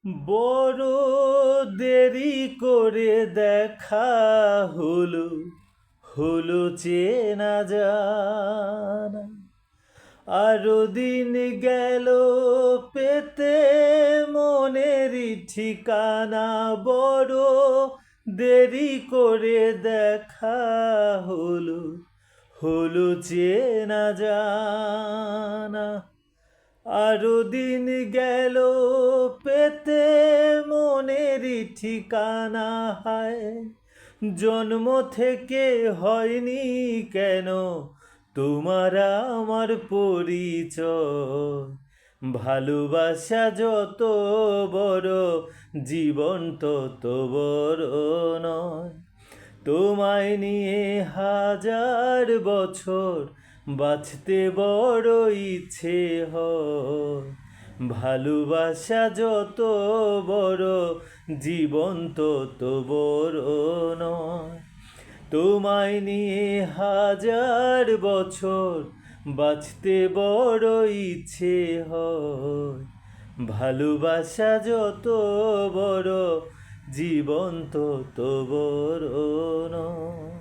বড় দেরি করে দেখা হলো, হলো চেনা জানা। আরো দিন গেল পেতে মনেরই ঠিকানা। বড় দেরি করে দেখা হলো, হলো চেনা জানা। আরো দিন গেল পেতে মনেরই ঠিকানা। হায়, জন্ম থেকে হয়নি কেন তোমার আমার পরিচয়। ভালোবাসা যত বড় জীবন তত বড় নয়। তোমায় নিয়ে হাজার বছর বাঁচতে বড় ইচ্ছে হয়। ভালোবাসা যত বড় জীবন তত বড় নয়। তোমায় নিয়ে হাজার বছর বাঁচতে বড় ইচ্ছে হয়। ভালোবাসা যত বড় জীবন তত বড় নয়।